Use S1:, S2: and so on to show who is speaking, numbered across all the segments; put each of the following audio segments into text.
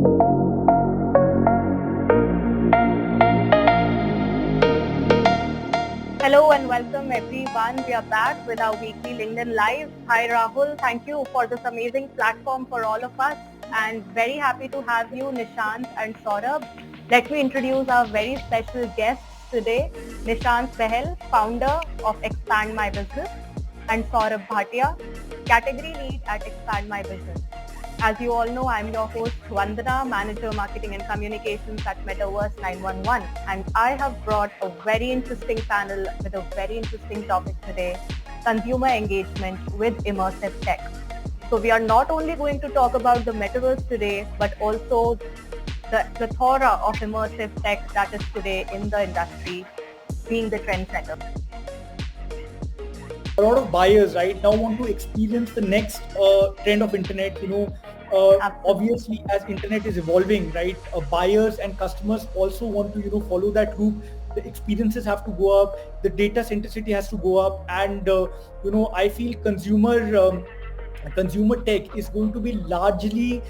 S1: Hello and welcome everyone. We are back with our weekly LinkedIn Live. Hi Rahul, thank you for this amazing platform for all of us and very happy to have you Nishant and Saurabh. Let me introduce our very special guests today, Nishant Sahel, founder of Expand My Business, and Saurabh Bhatia, category lead at Expand My Business. As you all know, I'm your host Vandana, Manager Marketing and Communications at Metaverse 911, and I have brought a very interesting panel with a very interesting topic today, consumer engagement with immersive tech. So we are not only going to talk about the Metaverse today, but also the plethora of immersive tech that is today in the industry, being the trendsetter.
S2: A lot of buyers right now want to experience the next trend of internet. Obviously, as internet is evolving, right, buyers and customers also want to follow that loop. The experiences have to go up, the data centricity has to go up, and I feel consumer tech is going to be largely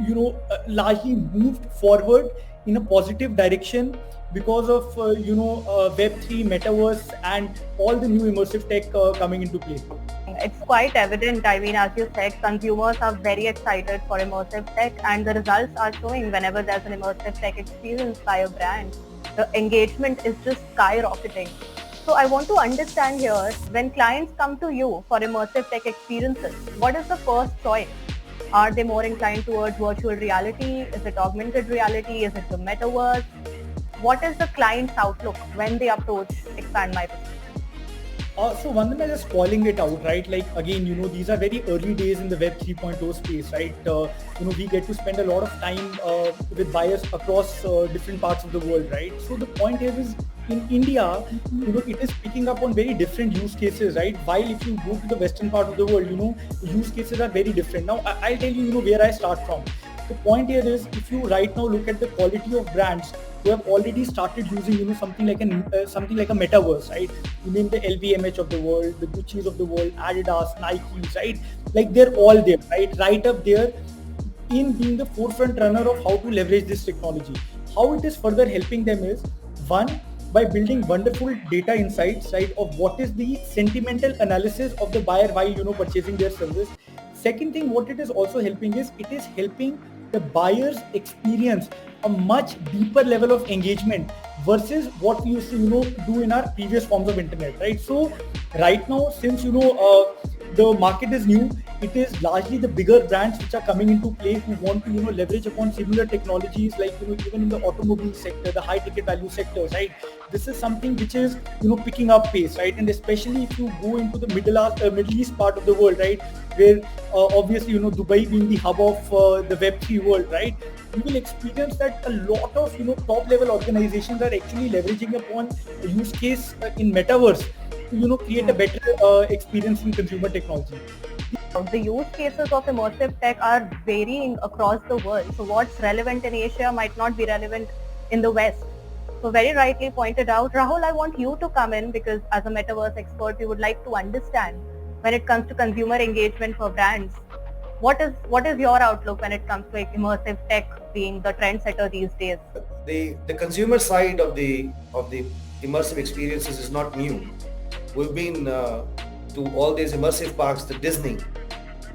S2: moved forward in a positive direction because of Web3, Metaverse, and all the new immersive tech coming into play.
S1: It's quite evident. I mean, as you said, consumers are very excited for immersive tech, and the results are showing whenever there's an immersive tech experience by a brand, the engagement is just skyrocketing. So I want to understand here, when clients come to you for immersive tech experiences, what is the first choice? Are they more inclined towards virtual reality? Is it augmented reality? Is it the metaverse? What is the client's outlook when they approach Expand My Business?
S2: So Vandana, just calling it out, right? Like again, these are very early days in the Web 3.0 space, right? We get to spend a lot of time with buyers across different parts of the world, right? So the point here is, in India, it is picking up on very different use cases, right? While if you go to the western part of the world, the use cases are very different. Now, I'll tell you, where I start from. The point here is, if you right now look at the quality of brands who have already started using, something like a metaverse, right? You name the LVMH of the world, the Gucci's of the world, Adidas, Nikes, right? Like they're all there, right? Right up there in being the forefront runner of how to leverage this technology. How it is further helping them is, one, by building wonderful data insights, right, of what is the sentimental analysis of the buyer while purchasing their service. Second thing, what it is also helping is, it is helping the buyers experience a much deeper level of engagement versus what we used to do in our previous forms of internet, right? So right now, since the market is new, it is largely the bigger brands which are coming into play who want to leverage upon similar technologies, like even in the automobile sector, the high ticket value sectors, right? This is something which is picking up pace, right? And especially if you go into the Middle East part of the world, right, where obviously Dubai being the hub of the Web3 world, right, you will experience that a lot of top level organizations are actually leveraging upon a use case in metaverse to create a better experience in consumer technology.
S1: The use cases of immersive tech are varying across the world. So what's relevant in Asia might not be relevant in the West. So very rightly pointed out. Rahul, I want you to come in because as a metaverse expert, we would like to understand when it comes to consumer engagement for brands. What is your outlook when it comes to immersive tech being the trendsetter these days?
S3: The consumer side of the immersive experiences is not new. We've been to all these immersive parks, the Disney.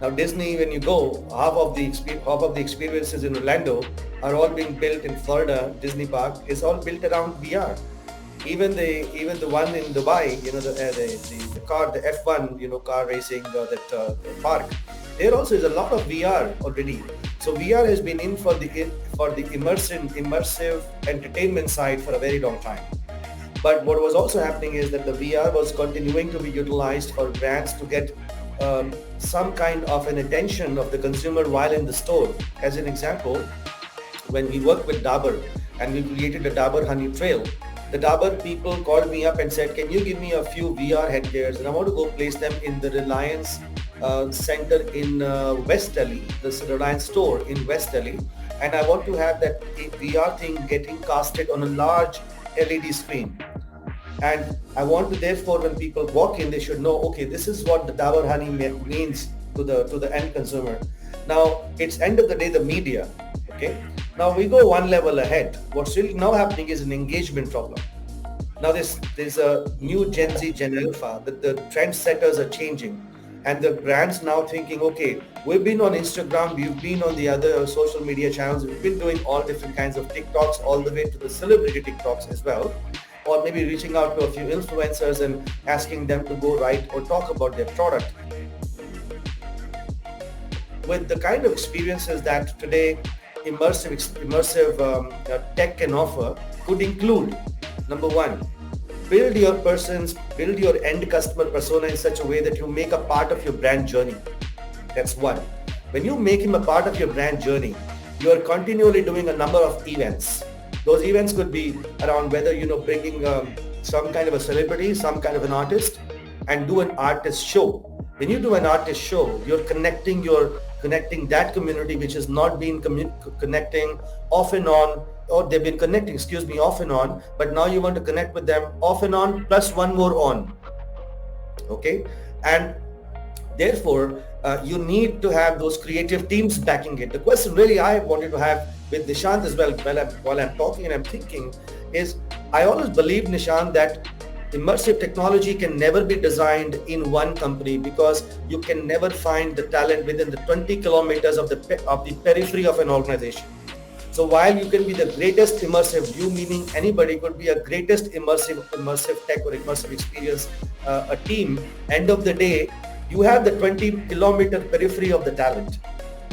S3: Now Disney, when you go, half of the experiences in Orlando are all being built in Florida. Disney Park is all built around VR. Even the one in Dubai, the car, the F1, car racing, that park. There also is a lot of VR already. So VR has been in for the immersive entertainment side for a very long time. But what was also happening is that the VR was continuing to be utilized for brands to get some kind of an attention of the consumer while in the store. As an example, when we worked with Dabur and we created a Dabur Honey Trail, the Dabur people called me up and said, can you give me a few VR headgears, and I want to go place them in the Reliance center in West Delhi, the Reliance store in West Delhi, and I want to have that VR thing getting casted on a large LED screen. And I want to, therefore, when people walk in, they should know, okay, this is what the Dabur Honey means to the end consumer. Now, it's end of the day the media. Okay. Now we go one level ahead. What's really now happening is an engagement problem. Now there's a new Gen Z, Gen Alpha, that the trendsetters are changing. And the brands now thinking, okay, we've been on Instagram, we've been on the other social media channels, we've been doing all different kinds of TikToks, all the way to the celebrity TikToks as well. Or maybe reaching out to a few influencers and asking them to go write or talk about their product. With the kind of experiences that today immersive tech can offer, could include, number one, build your end customer persona in such a way that you make a part of your brand journey. That's one. When you make him a part of your brand journey, you are continually doing a number of events. Those events could be around whether, bringing some kind of a celebrity, some kind of an artist, and do an artist show. When you do an artist show, you're connecting that community which has not been connecting off and on, or they've been connecting, off and on, but now you want to connect with them off and on plus one more on. Okay, and therefore you need to have those creative teams backing it. The question really I wanted to have with Nishant as well, while I'm talking and I'm thinking, is I always believe, Nishant, that immersive technology can never be designed in one company, because you can never find the talent within the 20 kilometers of the periphery of an organization. So while you can be the greatest immersive, you meaning anybody could be a greatest immersive tech or immersive experience a team, end of the day, you have the 20 kilometer periphery of the talent.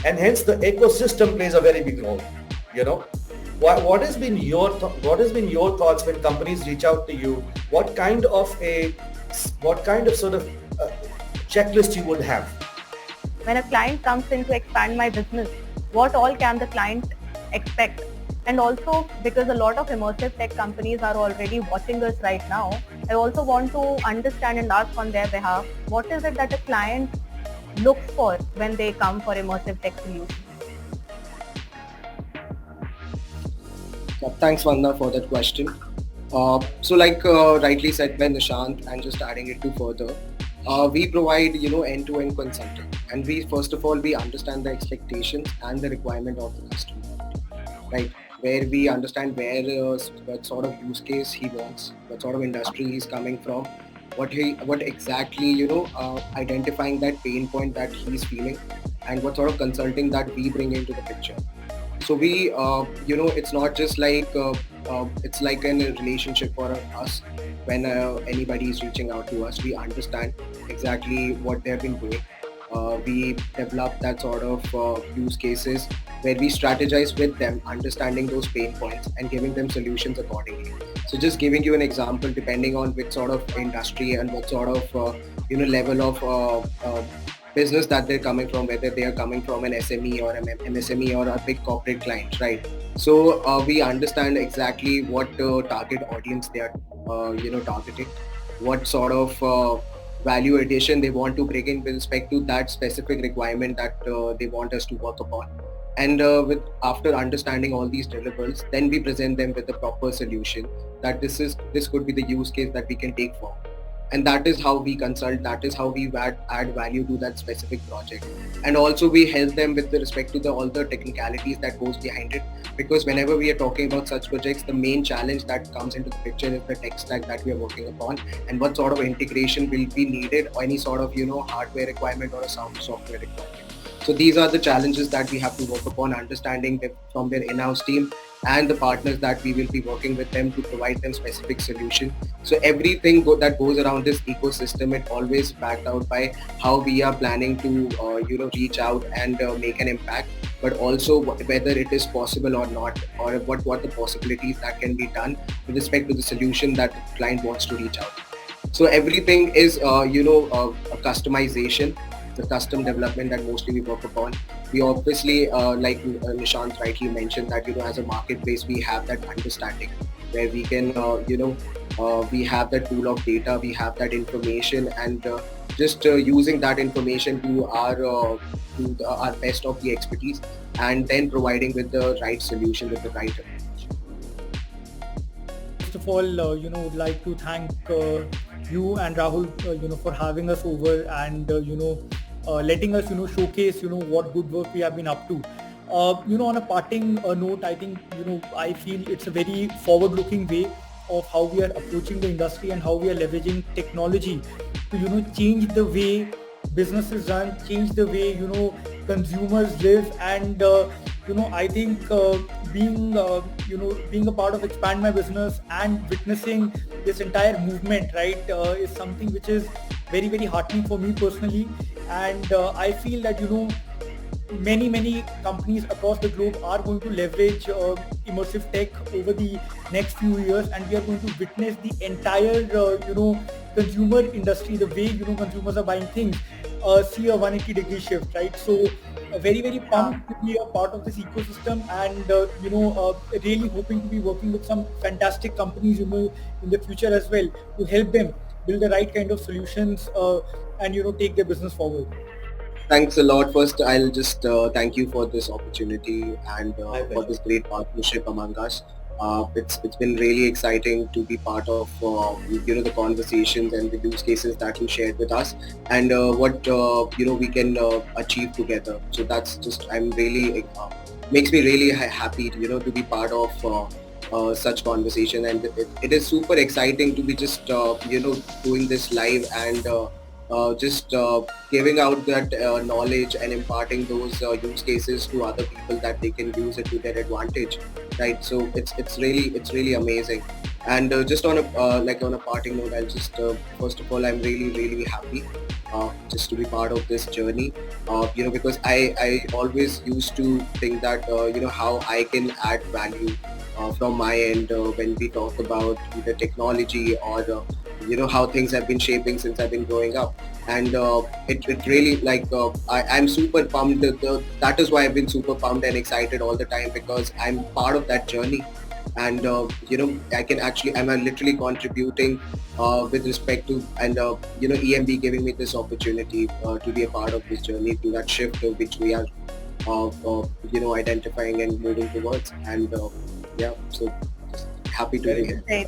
S3: And hence the ecosystem plays a very big role, What has been your thoughts when companies reach out to you? What kind of sort of checklist you would have?
S1: When a client comes in to expand my business, what all can the client expect? And also, because a lot of immersive tech companies are already watching us right now, I also want to understand and ask on their behalf, what is it that a client looks for when they come for immersive tech solutions?
S4: Thanks, Vandana, for that question. So like rightly said by Nishant, and just adding it to further, we provide, end-to-end consulting. And we, first of all, we understand the expectations and the requirement of the customer, right? Where we understand what sort of use case he wants, what sort of industry he's coming from, what exactly, identifying that pain point that he's feeling, and what sort of consulting that we bring into the picture. So we, it's not just like, it's like a relationship for us. When anybody is reaching out to us, we understand exactly what they've been doing. We develop that sort of use cases where we strategize with them, understanding those pain points and giving them solutions accordingly. So just giving you an example, depending on which sort of industry and what sort of, level of business that they're coming from, whether they are coming from an SME or an MSME or a big corporate client, right? So we understand exactly what target audience they are, targeting, what sort of value addition they want to bring in with respect to that specific requirement that they want us to work upon. And after understanding all these deliverables, then we present them with a proper solution that this could be the use case that we can take forward. And that is how we consult, that is how we add value to that specific project. And also we help them with respect to all the technicalities that goes behind it, because whenever we are talking about such projects, the main challenge that comes into the picture is the tech stack that we are working upon, and what sort of integration will be needed, or any sort of hardware requirement or a software requirement. So these are the challenges that we have to work upon, understanding them from their in-house team and the partners that we will be working with them to provide them specific solution. So everything that goes around this ecosystem, it always backed out by how we are planning to reach out and make an impact, but also whether it is possible or not, or what the possibilities that can be done with respect to the solution that the client wants to reach out. So everything is a customization, the custom development that mostly we work upon. We obviously, like Nishant rightly mentioned, that as a marketplace we have that understanding where we can we have that pool of data, we have that information, and just using that information to our best of the expertise, and then providing with the right solution with the right approach.
S2: First of all, would like to thank you and Rahul, for having us over and letting us, showcase, what good work we have been up to. On a parting note, I think, I feel it's a very forward-looking way of how we are approaching the industry and how we are leveraging technology to, change the way businesses run, change the way, consumers live. And I think being a part of Expand My Business and witnessing this entire movement, right, is something which is very, very heartening for me personally. And I feel that, many companies across the globe are going to leverage immersive tech over the next few years, and we are going to witness the entire consumer industry, the way consumers are buying things, see a 180-degree shift, right? So very, very
S1: Yeah.
S2: pumped to be a part of this ecosystem, and really hoping to be working with some fantastic companies in the future as well, to help them build the right kind of solutions, and take their business forward.
S4: Thanks a lot. First, I'll just thank you for this opportunity and
S3: My
S4: for
S3: pleasure.
S4: this great partnership among us. It's been really exciting to be part of the conversations and the use cases that you shared with us, and what we can achieve together. So that's just I'm really makes me really happy to be part of such conversation, and it is super exciting to be just doing this live and just giving out that knowledge and imparting those use cases to other people that they can use it to their advantage, right? So it's really amazing. And just on a on a parting note, I'll just first of all, I'm really happy just to be part of this journey, because I always used to think that how I can add value from my end when we talk about either technology or how things have been shaping since I've been growing up. And it really I'm super pumped. That is why I've been super pumped and excited all the time, because I'm part of that journey. And I can actually, I'm literally contributing with respect to, and EMB giving me this opportunity to be a part of this journey to that shift which we are identifying and moving towards. And yeah, so just happy to be
S3: Very
S4: here.
S3: good.
S1: Great.